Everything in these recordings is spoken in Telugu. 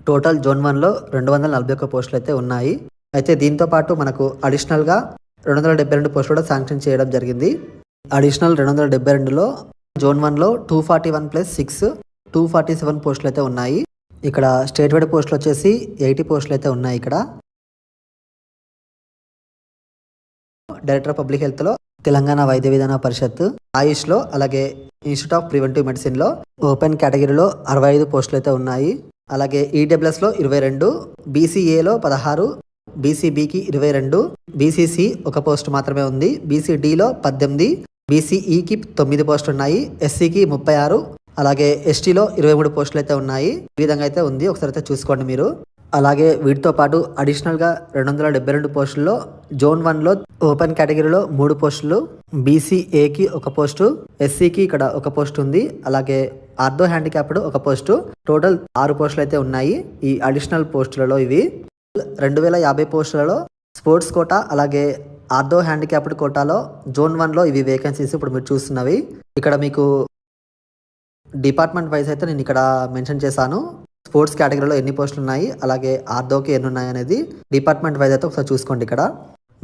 టోటల్ జోన్ 1లో 241 పోస్టులు అయితే ఉన్నాయి. అయితే దీంతో పాటు మనకు అడిషనల్గా 272 పోస్టులు కూడా శాంక్షన్ చేయడం జరిగింది. అడిషనల్ 272లో జోన్ 1లో 241+6 247 పోస్టులు అయితే ఉన్నాయి. ఇక్కడ స్టేట్ వైడ్ పోస్టులు వచ్చేసి 80 పోస్టులు అయితే ఉన్నాయి. ఇక్కడ డైరెక్టర్ ఆఫ్ పబ్లిక్ హెల్త్లో, తెలంగాణ వైద్య విధాన పరిషత్, ఆయుష్లో, అలాగే ఇన్స్టిట్యూట్ ఆఫ్ ప్రివెంటివ్ మెడిసిన్లో ఓపెన్ కేటగిరీలో 65 పోస్టులు అయితే ఉన్నాయి. అలాగే ఈడబ్ల్యూఎస్లో 22, బీసీఏలో 16, బీసీబీకి 22, బీసీసీ ఒక పోస్ట్ మాత్రమే ఉంది, బీసీడీలో 18, బీసీఈకి 9 పోస్టులు ఉన్నాయి, ఎస్సీకి 36, అలాగే ఎస్టీలో 23 పోస్టులు అయితే ఉన్నాయి. ఈ విధంగా అయితే ఉంది, ఒకసారి అయితే చూసుకోండి మీరు. అలాగే వీటితో పాటు అడిషనల్గా 272 పోస్టుల్లో జోన్ 1లో ఓపెన్ కేటగిరీలో 3 పోస్టులు, బీసీఏకి ఒక పోస్టు, ఎస్సీకి ఇక్కడ ఒక పోస్ట్ ఉంది, అలాగే ఆర్థో హ్యాండిక్యాప్డ్ ఒక పోస్టు. టోటల్ 6 పోస్టులు అయితే ఉన్నాయి ఈ అడిషనల్ పోస్టులలో. ఇవి 2050 పోస్టులలో స్పోర్ట్స్ కోటా, అలాగే ఆర్థో హ్యాండిక్యాప్డ్ కోటాలో జోన్ 1లో ఇవి వేకెన్సీస్ ఇప్పుడు మీరు చూస్తున్నవి. ఇక్కడ మీకు డిపార్ట్మెంట్ వైజ్ అయితే నేను ఇక్కడ మెన్షన్ చేశాను. స్పోర్ట్స్ కేటగిరీలో ఎన్ని పోస్టులు ఉన్నాయి, అలాగే ఆర్థోకి ఎన్ని ఉన్నాయి అనేది డిపార్ట్మెంట్ వైజ్ అయితే ఒకసారి చూసుకోండి. ఇక్కడ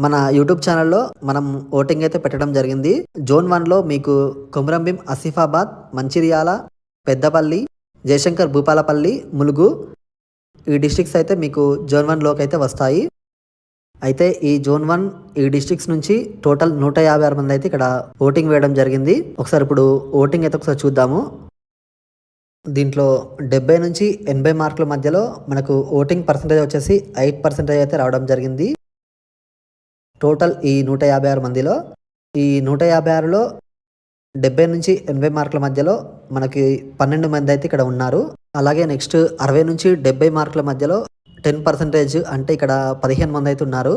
మన యూట్యూబ్ ఛానల్లో మనం ఓటింగ్ అయితే పెట్టడం జరిగింది. జోన్ 1లో మీకు కొమురంభీం, ఆసిఫాబాద్, మంచిర్యాల, పెద్దపల్లి, జయశంకర్ భూపాలపల్లి, ములుగు ఈ డిస్ట్రిక్ట్స్ అయితే మీకు జోన్ 1లోకి అయితే వస్తాయి. అయితే ఈ జోన్ 1 ఈ డిస్ట్రిక్ట్స్ నుంచి టోటల్ 156 మంది అయితే ఇక్కడ ఓటింగ్ వేయడం జరిగింది. ఒకసారి ఇప్పుడు ఓటింగ్ అయితే ఒకసారి చూద్దాము. దీంట్లో 70 నుంచి 80 మార్కుల మధ్యలో మనకు ఓటింగ్ పర్సంటేజ్ వచ్చేసి 8% అయితే రావడం జరిగింది. టోటల్ ఈ 156 మందిలో, ఈ 156లో 70 నుంచి 80 మార్కుల మధ్యలో మనకి 12 మంది అయితే ఇక్కడ ఉన్నారు. అలాగే నెక్స్ట్ 60 నుంచి 70 మార్కుల మధ్యలో 10% అంటే ఇక్కడ 15 మంది అయితే ఉన్నారు.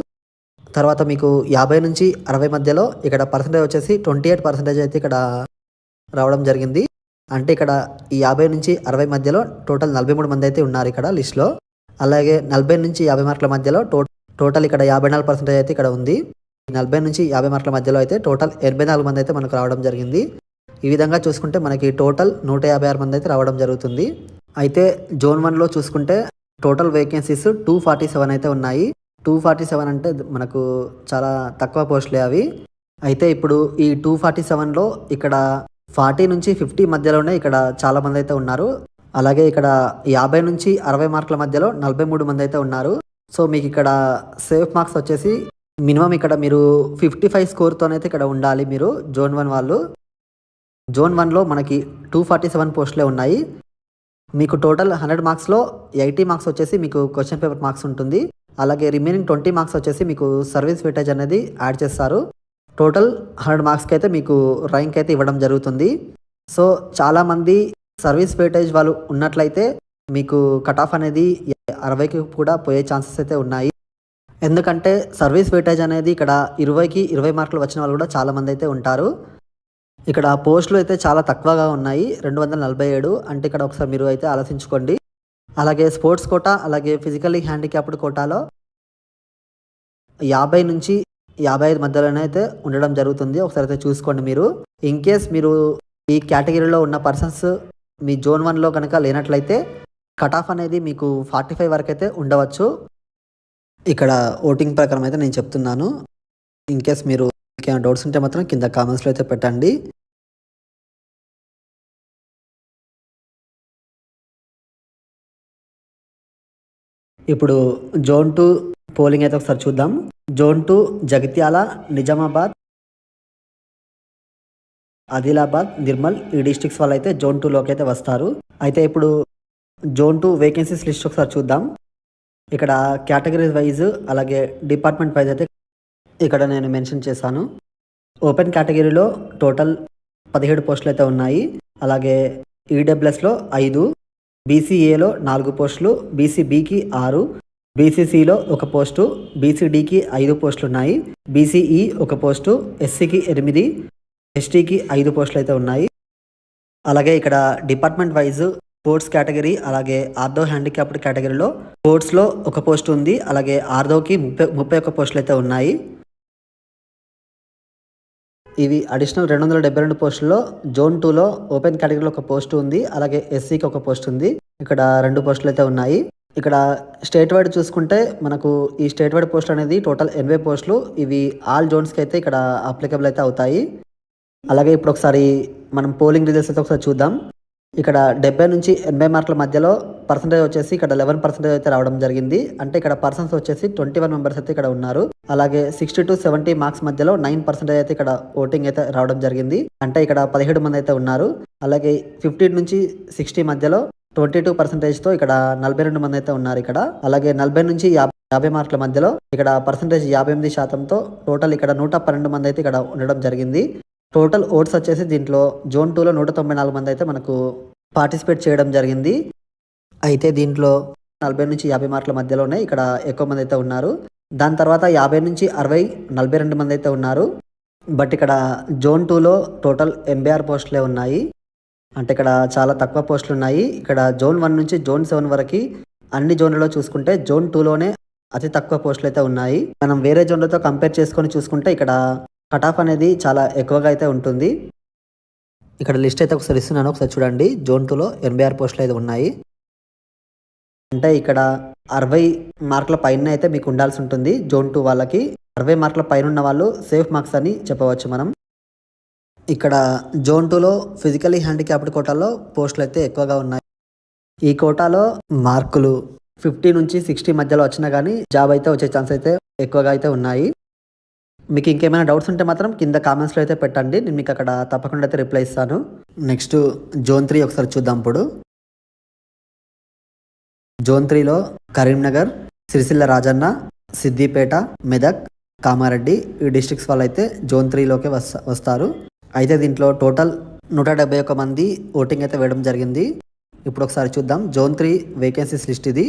తర్వాత మీకు 50 నుంచి 60 మధ్యలో ఇక్కడ పర్సంటేజ్ వచ్చేసి 28% అయితే ఇక్కడ రావడం జరిగింది. అంటే ఇక్కడ ఈ 50 నుంచి 60 మధ్యలో టోటల్ 43 మంది అయితే ఉన్నారు ఇక్కడ లిస్ట్లో. అలాగే 40 నుంచి 50 మార్కుల మధ్యలో టోటల్ ఇక్కడ 54% అయితే ఇక్కడ ఉంది. 40 నుంచి 50 మార్కుల మధ్యలో అయితే టోటల్ 84 మంది అయితే మనకు రావడం జరిగింది. ఈ విధంగా చూసుకుంటే మనకి టోటల్ 156 మంది అయితే రావడం జరుగుతుంది. అయితే జోన్ 1లో చూసుకుంటే టోటల్ వేకెన్సీస్ 247 అయితే ఉన్నాయి. 247 అంటే మనకు చాలా తక్కువ పోస్టులే అవి. అయితే ఇప్పుడు ఈ 247లో ఇక్కడ 40 నుంచి 50 మధ్యలోనే ఇక్కడ చాలా మంది అయితే ఉన్నారు. అలాగే ఇక్కడ 50 నుంచి 60 మార్కుల మధ్యలో 43 మంది అయితే ఉన్నారు. సో మీకు ఇక్కడ సేఫ్ మార్క్స్ వచ్చేసి మినిమం ఇక్కడ మీరు 55 స్కోర్తోనైతే ఇక్కడ ఉండాలి మీరు జోన్ 1 వాళ్ళు. జోన్ 1లో మనకి 247 పోస్టులే ఉన్నాయి. మీకు టోటల్ 100 మార్క్స్లో 80 మార్క్స్ వచ్చేసి మీకు క్వశ్చన్ పేపర్ మార్క్స్ ఉంటుంది. అలాగే రిమైనింగ్ 20 మార్క్స్ వచ్చేసి మీకు సర్వీస్ వెయిటేజ్ అనేది యాడ్ చేస్తారు. టోటల్ 100 మార్క్స్కి అయితే మీకు ర్యాంక్ అయితే ఇవ్వడం జరుగుతుంది. సో చాలామంది సర్వీస్ వెయిటేజ్ వాళ్ళు ఉన్నట్లయితే మీకు కట్ ఆఫ్ అనేది 60కి కూడా పోయే ఛాన్సెస్ అయితే ఉన్నాయి. ఎందుకంటే సర్వీస్ వెయిటేజ్ అనేది ఇక్కడ 20కి 20 మార్కులు వచ్చిన వాళ్ళు కూడా చాలామంది అయితే ఉంటారు. ఇక్కడ పోస్టులు అయితే చాలా తక్కువగా ఉన్నాయి, 247. అంటే ఇక్కడ ఒకసారి మీరు అయితే ఆలోచించుకోండి. అలాగే స్పోర్ట్స్ కోటా, అలాగే ఫిజికల్లీ హ్యాండిక్యాప్డ్ కోటాలో 50 నుంచి 55 మధ్యలోనే అయితే ఉండడం జరుగుతుంది. ఒకసారి అయితే చూసుకోండి మీరు. ఇన్ కేస్ మీరు ఈ కేటగిరీలో ఉన్న పర్సన్స్ మీ జోన్ 1లో కనుక లేనట్లయితే కట్ ఆఫ్ అనేది మీకు 45 వరకు అయితే ఉండవచ్చు. ఇక్కడ ఓటింగ్ ప్రకారం అయితే నేను చెప్తున్నాను. ఇన్ కేస్ మీరు ఏమైనా డౌట్స్ ఉంటే మాత్రం కింద కామెంట్స్లో అయితే పెట్టండి. ఇప్పుడు జోన్ 2 పోలింగ్ అయితే ఒకసారి చూద్దాం. జోన్ 2 జగిత్యాల, నిజామాబాద్, ఆదిలాబాద్, నిర్మల్ ఈ డిస్ట్రిక్ట్స్ వాళ్ళు అయితే జోన్ 2లోకి అయితే వస్తారు. అయితే ఇప్పుడు జోన్ 2 వేకెన్సీస్ లిస్ట్ ఒకసారి చూద్దాం. ఇక్కడ కేటగిరీ వైజ్ అలాగే డిపార్ట్మెంట్ వైజ్ అయితే ఇక్కడ నేను మెన్షన్ చేశాను. ఓపెన్ కేటగిరీలో టోటల్ 17 పోస్టులు అయితే ఉన్నాయి. అలాగే ఈడబ్ల్యూఎస్లో 5, బీసీఏలో 4 పోస్టులు, బీసీబీకి 6, బీసీసీలో 1 పోస్టు, బీసీడీకి 5 పోస్టులు ఉన్నాయి, బీసీఈ 1 పోస్టు, ఎస్సీకి 8, ఎస్టీకి 5 పోస్టులు అయితే ఉన్నాయి. అలాగే ఇక్కడ డిపార్ట్మెంట్ వైజ్ స్పోర్ట్స్ కేటగిరీ అలాగే ఆర్థో హ్యాండిక్యాప్డ్ కేటగిరీలో స్పోర్ట్స్లో 1 పోస్ట్ ఉంది. అలాగే ఆర్థోకి 31 పోస్టులు అయితే ఉన్నాయి. ఇవి అడిషనల్ 272 పోస్టుల్లో జోన్ 2లో ఓపెన్ కేటగిరీలో 1 పోస్ట్ ఉంది. అలాగే ఎస్సీకి 1 పోస్ట్ ఉంది. ఇక్కడ 2 పోస్టులు అయితే ఉన్నాయి. ఇక్కడ స్టేట్ వైడ్ చూసుకుంటే మనకు ఈ స్టేట్ వైడ్ పోస్టులు అనేది టోటల్ 80 పోస్టులు. ఇవి ఆల్ జోన్స్‌కి అయితే ఇక్కడ అప్లికబుల్ అయితే అవుతాయి. అలాగే ఇప్పుడు ఒకసారి మనం పోలింగ్ రిజల్ట్స్ అయితే ఒకసారి చూద్దాం. ఇక్కడ 70-80 మార్కుల మధ్యలో పర్సెంటేజ్ వచ్చేసి ఇక్కడ 11% అయితే రావడం జరిగింది. అంటే ఇక్కడ పర్సన్స్ వచ్చేసి 21 మెంబర్స్ అయితే ఇక్కడ ఉన్నారు. అలాగే 60-70 మార్క్స్ మధ్యలో 9% అయితే ఇక్కడ ఓటింగ్ అయితే రావడం జరిగింది. అంటే ఇక్కడ 17 మంది అయితే ఉన్నారు. అలాగే 15-60 మధ్యలో 22%తో ఇక్కడ 42 మంది అయితే ఉన్నారు ఇక్కడ. అలాగే 40-50 మార్కుల మధ్యలో ఇక్కడ పర్సెంటేజ్ 58%తో టోటల్ ఇక్కడ 112 మంది అయితే ఇక్కడ ఉండడం జరిగింది. టోటల్ ఓట్స్ వచ్చేసి దీంట్లో జోన్ 2లో 194 మంది అయితే మనకు పార్టిసిపేట్ చేయడం జరిగింది. అయితే దీంట్లో 40-50 మార్కుల మధ్యలోనే ఇక్కడ ఎక్కువ మంది అయితే ఉన్నారు. దాని తర్వాత 50-60 42 మంది అయితే ఉన్నారు. బట్ ఇక్కడ జోన్ 2లో టోటల్ 86 పోస్టులే ఉన్నాయి. అంటే ఇక్కడ చాలా తక్కువ పోస్టులు ఉన్నాయి. ఇక్కడ జోన్ 1 నుంచి జోన్ 7 వరకు అన్ని జోన్లలో చూసుకుంటే జోన్ 2లోనే అతి తక్కువ పోస్టులు అయితే ఉన్నాయి. మనం వేరే జోన్లతో కంపేర్ చేసుకొని చూసుకుంటే ఇక్కడ కట్ ఆఫ్ అనేది చాలా ఎక్కువగా అయితే ఉంటుంది. ఇక్కడ లిస్ట్ అయితే ఒకసారి ఇస్తున్నాను, ఒకసారి చూడండి. జోన్ 2లో 86 పోస్టులు అయితే ఉన్నాయి. అంటే ఇక్కడ 60 మార్కుల పైన అయితే మీకు ఉండాల్సి ఉంటుంది. జోన్ 2 వాళ్ళకి 60 మార్కుల పైన ఉన్న వాళ్ళు సేఫ్ మార్క్స్ అని చెప్పవచ్చు మనం. ఇక్కడ జోన్ 2లో ఫిజికలీ హ్యాండిక్యాప్డ్ కోటాలో పోస్టులు అయితే ఎక్కువగా ఉన్నాయి. ఈ కోటాలో మార్కులు 50-60 మధ్యలో వచ్చినా కానీ జాబ్ అయితే వచ్చే ఛాన్స్ అయితే ఎక్కువగా అయితే ఉన్నాయి. మీకు ఇంకేమైనా డౌట్స్ ఉంటే మాత్రం కింద కామెంట్స్లో అయితే పెట్టండి, నేను మీకు అక్కడ తప్పకుండా అయితే రిప్లై ఇస్తాను. నెక్స్ట్ జోన్ 3 ఒకసారి చూద్దాం. ఇప్పుడు జోన్ 3లో కరీంనగర్, సిరిసిల్ల రాజన్న, సిద్దిపేట, మెదక్, కామారెడ్డి ఈ డిస్ట్రిక్ట్స్ వాళ్ళు అయితే జోన్ 3లోకి వస్తారు. అయితే దీంట్లో టోటల్ 171 మంది ఓటింగ్ అయితే వేయడం జరిగింది. ఇప్పుడు ఒకసారి చూద్దాం జోన్ 3 వేకెన్సీస్ లిస్ట్ ఇది.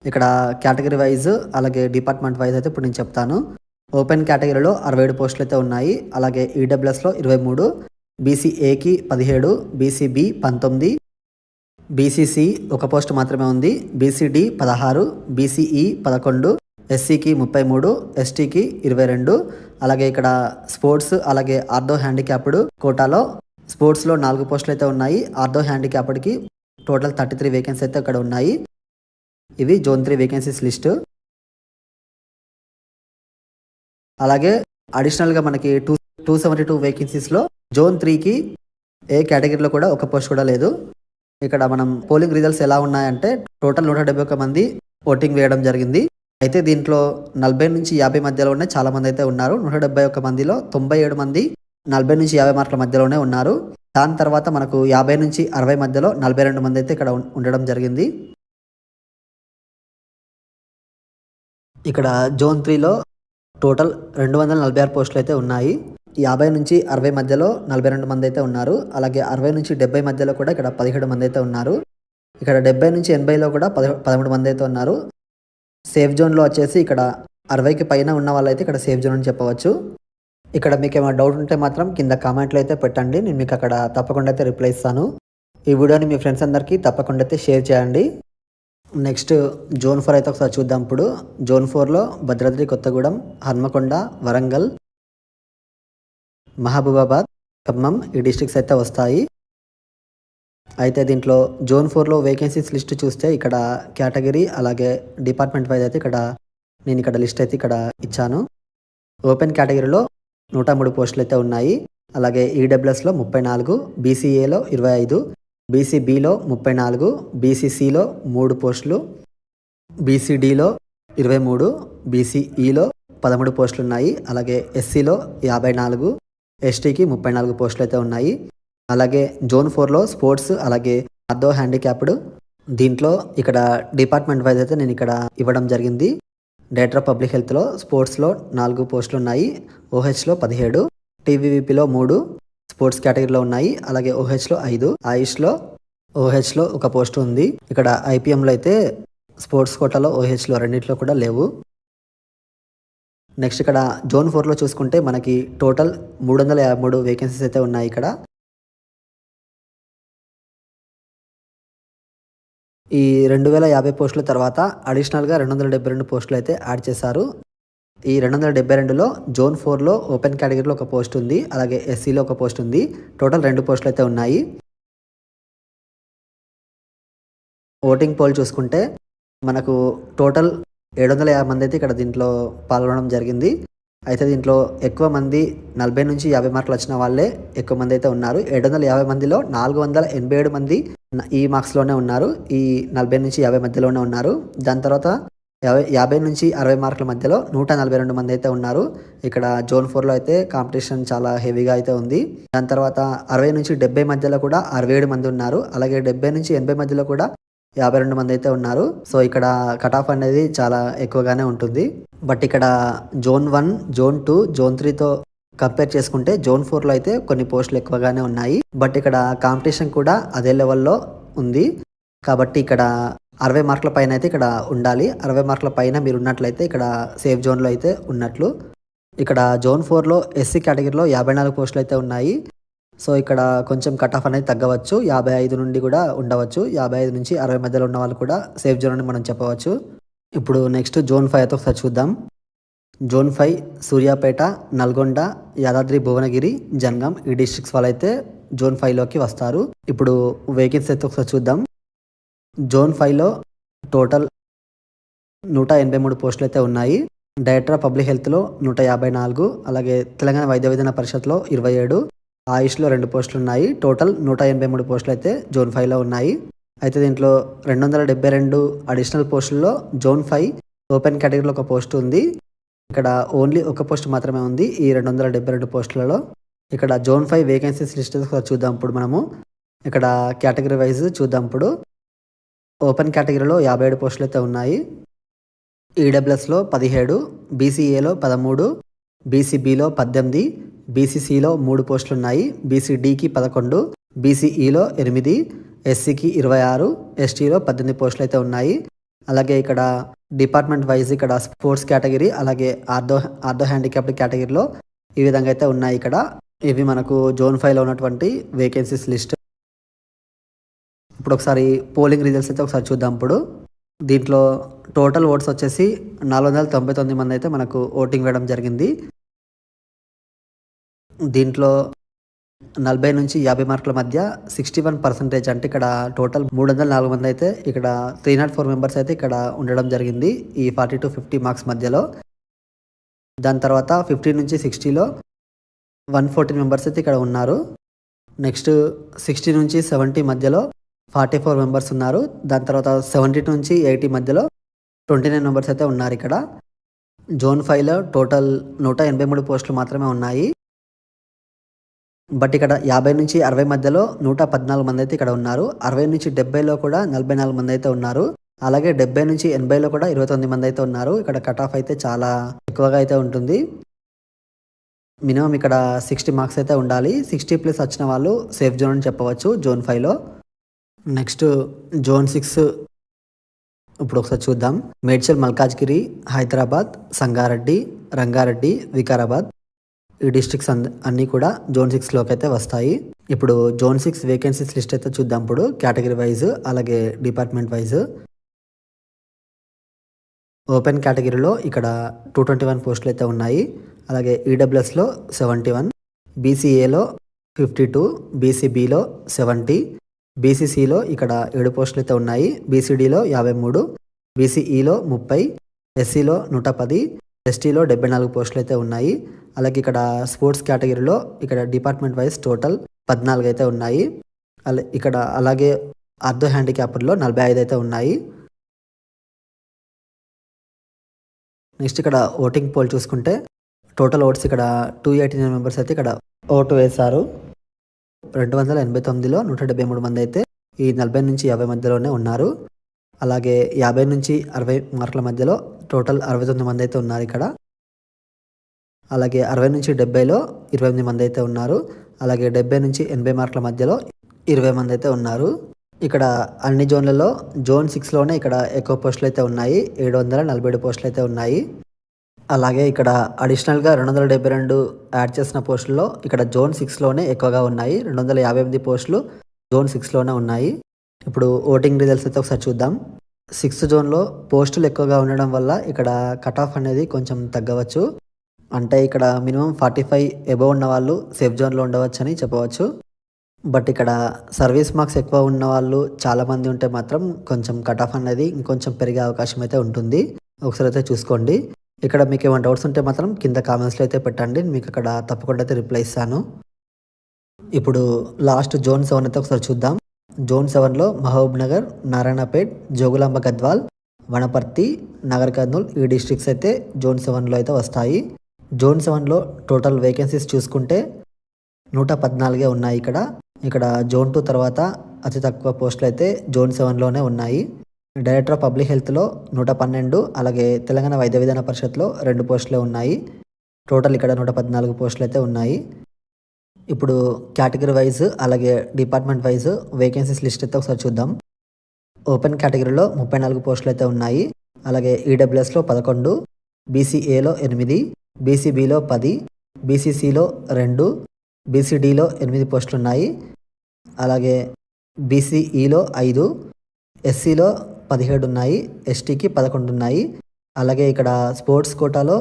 ఇక్కడ కేటగిరీ వైజ్ అలాగే డిపార్ట్మెంట్ వైజ్ అయితే ఇప్పుడు నేను చెప్తాను. ఓపెన్ కేటగిరీలో 67 పోస్టులు అయితే ఉన్నాయి. అలాగే ఈడబ్ల్యూఎస్లో 23, బీసీఏకి 17, బీసీబీ 19, బీసీసీ ఒక పోస్ట్ మాత్రమే ఉంది, బీసీడీ 16, బీసీఈ 11, ఎస్సీకి 33, ఎస్టీకి 22. అలాగే ఇక్కడ స్పోర్ట్స్ అలాగే ఆర్థో హ్యాండిక్యాప్డ్ కోటాలో స్పోర్ట్స్లో 4 పోస్టులు అయితే ఉన్నాయి. ఆర్థో హ్యాండిక్యాప్డ్కి టోటల్ 33 వేకెన్సీ అయితే ఇక్కడ ఉన్నాయి. ఇవి జోన్ 3 వేకెన్సీస్ లిస్ట్. అలాగే అడిషనల్గా మనకి 272 వేకెన్సీస్లో జోన్ 3కి ఏ కేటగిరీలో కూడా ఒక పోస్ట్ కూడా లేదు. ఇక్కడ మనం పోలింగ్ రిజల్ట్స్ ఎలా ఉన్నాయంటే టోటల్ 171 మంది ఓటింగ్ వేయడం జరిగింది. అయితే దీంట్లో 40-50 మధ్యలోనే చాలా మంది అయితే ఉన్నారు. 171 మందిలో 97 మంది 40-50 మార్కుల మధ్యలోనే ఉన్నారు. దాని తర్వాత మనకు 50-60 మధ్యలో 42 మంది అయితే ఇక్కడ ఉండడం జరిగింది. ఇక్కడ జోన్ 3లో టోటల్ 246 పోస్టులు అయితే ఉన్నాయి. 50-60 మధ్యలో 42 మంది అయితే ఉన్నారు. అలాగే 60-70 మధ్యలో కూడా ఇక్కడ 17 మంది అయితే ఉన్నారు. ఇక్కడ 70-80లో కూడా 13 మంది అయితే ఉన్నారు. సేఫ్ జోన్లో వచ్చేసి ఇక్కడ 60కి పైన ఉన్న వాళ్ళైతే ఇక్కడ సేఫ్ జోన్ అని చెప్పవచ్చు. ఇక్కడ మీకు ఏమైనా డౌట్ ఉంటే మాత్రం కింద కామెంట్లో అయితే పెట్టండి, నేను మీకు అక్కడ తప్పకుండా అయితే రిప్లై ఇస్తాను. ఈ వీడియోని మీ ఫ్రెండ్స్ అందరికీ తప్పకుండా అయితే షేర్ చేయండి. నెక్స్ట్ జోన్ 4 అయితే ఒకసారి చూద్దాం. ఇప్పుడు జోన్ 4లో భద్రాద్రి కొత్తగూడెం, హన్మకొండ, వరంగల్, మహబూబాబాద్, ఖమ్మం ఈ డిస్ట్రిక్ట్స్ అయితే వస్తాయి. అయితే దీంట్లో జోన్ 4లో వేకెన్సీస్ లిస్ట్ చూస్తే ఇక్కడ కేటగిరీ అలాగే డిపార్ట్మెంట్ వైజ్ అయితే నేను ఇక్కడ లిస్ట్ అయితే ఇక్కడ ఇచ్చాను. ఓపెన్ కేటగిరీలో 103 పోస్టులు అయితే ఉన్నాయి. అలాగే ఈడబ్ల్యూఎస్లో 34, బీసీఏలో 25, బీసీబీలో 34, బీసీసీలో 3 పోస్టులు, బీసీడీలో 23, బీసీఈలో 13 పోస్టులు ఉన్నాయి. అలాగే ఎస్సీలో 54, ఎస్టీకి 34 పోస్టులు అయితే ఉన్నాయి. అలాగే జోన్ 4లో స్పోర్ట్స్ అలాగే ఆర్థో హ్యాండిక్యాప్డ్ దీంట్లో ఇక్కడ డిపార్ట్మెంట్ వైజ్ అయితే నేను ఇక్కడ ఇవ్వడం జరిగింది. డైరెక్టర్ ఆఫ్ పబ్లిక్ హెల్త్లో స్పోర్ట్స్లో 4 పోస్టులు ఉన్నాయి. ఓహెచ్లో 17, టీవీవీపీలో 3 స్పోర్ట్స్ కేటగిరీలో ఉన్నాయి. అలాగే ఓహెచ్లో 5, ఆయుష్లో ఓహెచ్లో ఒక పోస్ట్ ఉంది. ఇక్కడ ఐపీఎంలో అయితే స్పోర్ట్స్ కోటాలో ఓహెచ్లో రెండింటిలో కూడా లేవు. నెక్స్ట్ ఇక్కడ జోన్ 4లో చూసుకుంటే మనకి టోటల్ 353 వేకెన్సీస్ అయితే ఉన్నాయి. ఇక్కడ ఈ 2050 పోస్టుల తర్వాత అడిషనల్గా 272 పోస్టులు అయితే యాడ్ చేశారు. ఈ 272లో జోన్ 4లో ఓపెన్ కేటగిరీలో ఒక పోస్ట్ ఉంది. అలాగే ఎస్సీలో ఒక పోస్ట్ ఉంది. టోటల్ 2 పోస్టులు అయితే ఉన్నాయి. ఓటింగ్ పోల్ చూసుకుంటే మనకు టోటల్ 750 మంది అయితే ఇక్కడ దీంట్లో పాల్గొనడం జరిగింది. అయితే దీంట్లో ఎక్కువ మంది 40-50 మార్కులు వచ్చిన వాళ్ళే ఎక్కువ మంది అయితే ఉన్నారు. 750 మందిలో 487 మంది ఈ మార్క్స్లోనే ఉన్నారు. ఈ 40-50 మధ్యలోనే ఉన్నారు. దాని తర్వాత 50-60 మార్కుల మధ్యలో 142 మంది అయితే ఉన్నారు. ఇక్కడ జోన్ 4లో అయితే కాంపిటీషన్ చాలా హెవీగా అయితే ఉంది. దాని తర్వాత 60-70 మధ్యలో కూడా 67 మంది ఉన్నారు. అలాగే 70-80 మధ్యలో కూడా 52 మంది అయితే ఉన్నారు. సో ఇక్కడ కట్ ఆఫ్ అనేది చాలా ఎక్కువగానే ఉంటుంది. బట్ ఇక్కడ జోన్ 1, జోన్ 2, జోన్ 3తో కంపేర్ చేసుకుంటే జోన్ 4లో అయితే కొన్ని పోస్టులు ఎక్కువగానే ఉన్నాయి. బట్ ఇక్కడ కాంపిటీషన్ కూడా అదే లెవెల్లో ఉంది. కాబట్టి ఇక్కడ 60 మార్కుల పైన అయితే ఇక్కడ ఉండాలి. 60 మార్కుల పైన మీరు ఉన్నట్లయితే ఇక్కడ సేఫ్ జోన్లో అయితే ఉన్నట్లు. ఇక్కడ జోన్ 4లో ఎస్సీ కేటగిరీలో 54 పోస్టులు అయితే ఉన్నాయి. సో ఇక్కడ కొంచెం కట్ ఆఫ్ అనేది తగ్గవచ్చు. 55 నుండి కూడా ఉండవచ్చు. 55-60 మధ్యలో ఉన్న వాళ్ళు కూడా సేఫ్ జోన్ అని మనం చెప్పవచ్చు. ఇప్పుడు నెక్స్ట్ జోన్ 5 అయితే ఒకసారి చూద్దాం. జోన్ 5 సూర్యాపేట, నల్గొండ, యాదాద్రి భువనగిరి, జనగాం ఈ డిస్ట్రిక్ట్స్ వాళ్ళైతే జోన్ 5లోకి వస్తారు. ఇప్పుడు వేకెన్సీ అయితే ఒకసారి చూద్దాం. జోన్ 5లో టోటల్ 183 పోస్టులు అయితే ఉన్నాయి. డైరెక్టర్ ఆఫ్ పబ్లిక్ హెల్త్లో 154, అలాగే తెలంగాణ వైద్య విధాన పరిషత్లో 27, ఆయుష్లో 2 పోస్టులు ఉన్నాయి. టోటల్ 183 పోస్టులు అయితే జోన్ 5లో ఉన్నాయి. అయితే దీంట్లో 272 అడిషనల్ పోస్టుల్లో జోన్ 5 ఓపెన్ కేటగిరీలో ఒక పోస్ట్ ఉంది. ఇక్కడ ఓన్లీ ఒక పోస్ట్ మాత్రమే ఉంది ఈ 272 పోస్టులలో. ఇక్కడ జోన్ 5 వేకెన్సీస్ లిస్ట్ చూద్దాం. ఇప్పుడు మనము ఇక్కడ కేటగిరీ వైజ్ చూద్దాం. ఇప్పుడు ఓపెన్ కేటగిరీలో 57 పోస్టులు అయితే ఉన్నాయి. ఈడబ్ల్యూఎస్లో 17, బీసీఏలో 13, బీసీబీలో 18, బీసీసీలో 3 పోస్టులు ఉన్నాయి. బీసీడీకి 11, బీసీఈలో 8, ఎస్సీకి 26, ఎస్టీలో 18 పోస్టులు అయితే ఉన్నాయి. అలాగే ఇక్కడ డిపార్ట్మెంట్ వైజ్ ఇక్కడ స్పోర్ట్స్ కేటగిరీ, అలాగే ఆర్థో హ్యాండిక్యాప్డ్ కేటగిరీలో ఈ విధంగా అయితే ఉన్నాయి. ఇక్కడ ఇవి మనకు జోన్ 5లో ఉన్నటువంటి వేకెన్సీస్ లిస్ట్. ఇప్పుడు ఒకసారి పోలింగ్ రిజల్ట్స్ అయితే ఒకసారి చూద్దాం. ఇప్పుడు దీంట్లో టోటల్ ఓట్స్ వచ్చేసి 499 మంది అయితే మనకు ఓటింగ్ వేయడం జరిగింది. దీంట్లో 40-50 మార్కుల మధ్య 61% అంటే ఇక్కడ టోటల్ 304 మంది అయితే ఇక్కడ 304 మెంబర్స్ అయితే ఇక్కడ ఉండడం జరిగింది ఈ 40-50 మార్క్స్ మధ్యలో. దాని తర్వాత 50-60లో 114 మెంబర్స్ అయితే ఇక్కడ ఉన్నారు. నెక్స్ట్ 60-70 మధ్యలో 44 మెంబర్స్ ఉన్నారు. దాని తర్వాత 70-80 మధ్యలో 29 మెంబర్స్ అయితే ఉన్నారు. ఇక్కడ జోన్ 5లో టోటల్ 183 పోస్టులు మాత్రమే ఉన్నాయి. బట్ ఇక్కడ 50-60 మధ్యలో 114 మంది అయితే ఇక్కడ ఉన్నారు. 60-70లో కూడా 44 మంది అయితే ఉన్నారు. అలాగే 70-80లో కూడా 29 మంది అయితే ఉన్నారు. ఇక్కడ కట్ ఆఫ్ అయితే చాలా ఎక్కువగా అయితే ఉంటుంది. మినిమం ఇక్కడ 60 మార్క్స్ అయితే ఉండాలి. 60+ వచ్చిన వాళ్ళు సేఫ్ జోన్ అని చెప్పవచ్చు జోన్ 5లో. నెక్స్ట్ జోన్ 6 ఇప్పుడు ఒకసారి చూద్దాం. మేడ్చల్, మల్కాజ్గిరి, హైదరాబాద్, సంగారెడ్డి, రంగారెడ్డి, వికారాబాద్ ఈ డిస్ట్రిక్ట్స్ అన్నీ కూడా జోన్ 6లోకి అయితే వస్తాయి. ఇప్పుడు జోన్ 6 వేకెన్సీస్ లిస్ట్ అయితే చూద్దాం. ఇప్పుడు కేటగిరీ వైజ్ అలాగే డిపార్ట్మెంట్ వైజ్. ఓపెన్ కేటగిరీలో ఇక్కడ 221 పోస్టులు అయితే ఉన్నాయి. అలాగే ఈడబ్ల్యూఎస్లో 71, బీసీఏలో 52, బీసీబీలో 70, బీసీసీలో ఇక్కడ 7 పోస్టులు అయితే ఉన్నాయి. బీసీడీలో 53, బీసీఈలో 30, ఎస్సీలో 110, ఎస్టీలో 74 పోస్టులు అయితే ఉన్నాయి. అలాగే ఇక్కడ స్పోర్ట్స్ కేటగిరీలో ఇక్కడ డిపార్ట్మెంట్ వైజ్ టోటల్ 14 అయితే ఉన్నాయి. ఇక్కడ అలాగే ఆర్థో హ్యాండిక్యాప్డ్లో 45 అయితే ఉన్నాయి. నెక్స్ట్ ఇక్కడ ఓటింగ్ పోల్ చూసుకుంటే టోటల్ ఓట్స్ ఇక్కడ 289 మెంబర్స్ అయితే ఇక్కడ ఓటు వేశారు. 289లో 173 మంది అయితే ఈ 40-50 మధ్యలోనే ఉన్నారు. అలాగే 50-60 మార్కుల మధ్యలో టోటల్ 69 మంది అయితే ఉన్నారు ఇక్కడ. అలాగే 60-70లో 28 మంది అయితే ఉన్నారు. అలాగే 70-80 మార్కుల మధ్యలో 20 మంది అయితే ఉన్నారు. ఇక్కడ అన్ని జోన్లలో జోన్ 6లోనే ఇక్కడ ఎక్కువ పోస్టులు అయితే ఉన్నాయి. 747 పోస్టులు అయితే ఉన్నాయి. అలాగే ఇక్కడ అడిషనల్గా 272 యాడ్ చేసిన పోస్టుల్లో ఇక్కడ జోన్ 6లోనే ఎక్కువగా ఉన్నాయి. 258 పోస్టులు జోన్ 6లోనే ఉన్నాయి. ఇప్పుడు ఓటింగ్ రిజల్ట్స్ అయితే ఒకసారి చూద్దాం. 6th జోన్లో పోస్టులు ఎక్కువగా ఉండడం వల్ల ఇక్కడ కట్ ఆఫ్ అనేది కొంచెం తగ్గవచ్చు. అంటే ఇక్కడ మినిమం 45 ఎబవ్ ఉన్న వాళ్ళు సేఫ్ జోన్లో ఉండవచ్చు అని చెప్పవచ్చు. బట్ ఇక్కడ సర్వీస్ మార్క్స్ ఎక్కువ ఉన్న వాళ్ళు చాలామంది ఉంటే మాత్రం కొంచెం కట్ ఆఫ్ అనేది ఇంకొంచెం పెరిగే అవకాశం అయితే ఉంటుంది. ఒకసారి అయితే చూసుకోండి. ఇక్కడ మీకు ఏమైనా డౌట్స్ ఉంటే మాత్రం కింద కామెంట్స్లో అయితే పెట్టండి. మీకు అక్కడ తప్పకుండా అయితే రిప్లై ఇస్తాను. ఇప్పుడు లాస్ట్ జోన్ 7 అయితే ఒకసారి చూద్దాం. జోన్ 7లో మహబూబ్ నగర్, నారాయణపేట్, జోగులాంబ గద్వాల్, వనపర్తి, నగర్ కర్నూల్ ఈ డిస్ట్రిక్ట్స్ అయితే జోన్ 7లో అయితే వస్తాయి. జోన్ 7లో టోటల్ వేకెన్సీస్ చూసుకుంటే 114 ఉన్నాయి. ఇక్కడ జోన్ 2 తర్వాత అతి తక్కువ పోస్టులు అయితే జోన్ 7లోనే ఉన్నాయి. డైరెక్టర్ ఆఫ్ పబ్లిక్ హెల్త్లో 112, అలాగే తెలంగాణ వైద్య విధాన పరిషత్లో 2 పోస్టులే ఉన్నాయి. టోటల్ ఇక్కడ 114 పోస్టులు అయితే ఉన్నాయి. ఇప్పుడు కేటగిరీ వైజ్ అలాగే డిపార్ట్మెంట్ వైజ్ వేకెన్సీస్ లిస్ట్ అయితే ఒకసారి చూద్దాం. ఓపెన్ కేటగిరీలో 34 పోస్టులు అయితే ఉన్నాయి. అలాగే ఈడబ్ల్యూఎస్లో 11, బీసీఏలో 8, బీసీబీలో 10, బీసీసీలో 2, బీసీడీలో 8 పోస్టులు ఉన్నాయి. అలాగే బీసీఈలో 5, ఎస్సీలో 17 ఉన్నాయి, ఎస్టీకి 11 ఉన్నాయి. అలాగే ఇక్కడ స్పోర్ట్స్ కోటాలో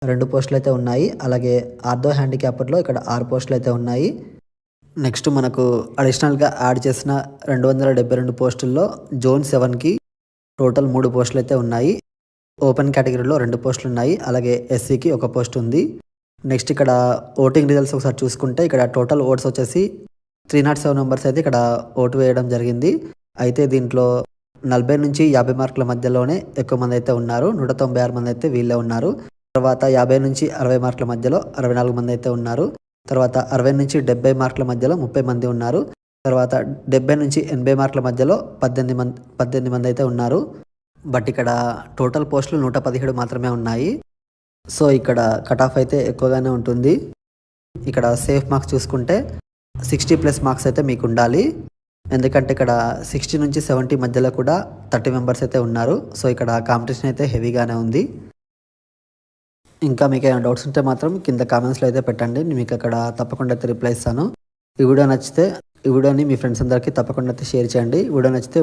2 పోస్టులు అయితే ఉన్నాయి. అలాగే ఆర్థో హ్యాండిక్యాపర్లో ఇక్కడ 6 పోస్టులు అయితే ఉన్నాయి. నెక్స్ట్ మనకు అడిషనల్గా యాడ్ చేసిన 272 పోస్టుల్లో జోన్ 7కి టోటల్ 3 పోస్టులు అయితే ఉన్నాయి. ఓపెన్ కేటగిరీలో 2 పోస్టులు ఉన్నాయి. అలాగే ఎస్సీకి 1 పోస్ట్ ఉంది. నెక్స్ట్ ఇక్కడ ఓటింగ్ రిజల్ట్స్ ఒకసారి చూసుకుంటే ఇక్కడ టోటల్ ఓట్స్ వచ్చేసి 307 మెంబర్స్ అయితే ఇక్కడ ఓటు వేయడం జరిగింది. అయితే దీంట్లో 40 నుంచి 50 మార్కుల మధ్యలోనే ఎక్కువ మంది అయితే ఉన్నారు. 196 మంది అయితే వీళ్ళే ఉన్నారు. తర్వాత 50 నుంచి 60 మార్కుల మధ్యలో 64 మంది అయితే ఉన్నారు. తర్వాత 60 నుంచి 70 మార్కుల మధ్యలో 30 మంది ఉన్నారు. తర్వాత 70 నుంచి 80 మార్కుల మధ్యలో 18 మంది అయితే ఉన్నారు. బట్ ఇక్కడ టోటల్ పోస్టులు 117 మాత్రమే ఉన్నాయి. సో ఇక్కడ కట్ ఆఫ్ అయితే ఎక్కువగానే ఉంటుంది. ఇక్కడ సేఫ్ మార్క్స్ చూసుకుంటే 60+ మార్క్స్ అయితే మీకు ఉండాలి. ఎందుకంటే ఇక్కడ 60 నుంచి 70 మధ్యలో కూడా 30 మెంబర్స్ అయితే ఉన్నారు. సో ఇక్కడ కాంపిటీషన్ అయితే హెవీగానే ఉంది. ఇంకా మీకు ఏమైనా డౌట్స్ ఉంటే మాత్రం కింద కామెంట్స్లో అయితే పెట్టండి. నేను మీకు అక్కడ తప్పకుండా అయితే రిప్లై ఇస్తాను. ఈ వీడియో నచ్చితే ఈ వీడియోని మీ ఫ్రెండ్స్ అందరికీ తప్పకుండా అయితే షేర్ చేయండి. వీడియో నచ్చితే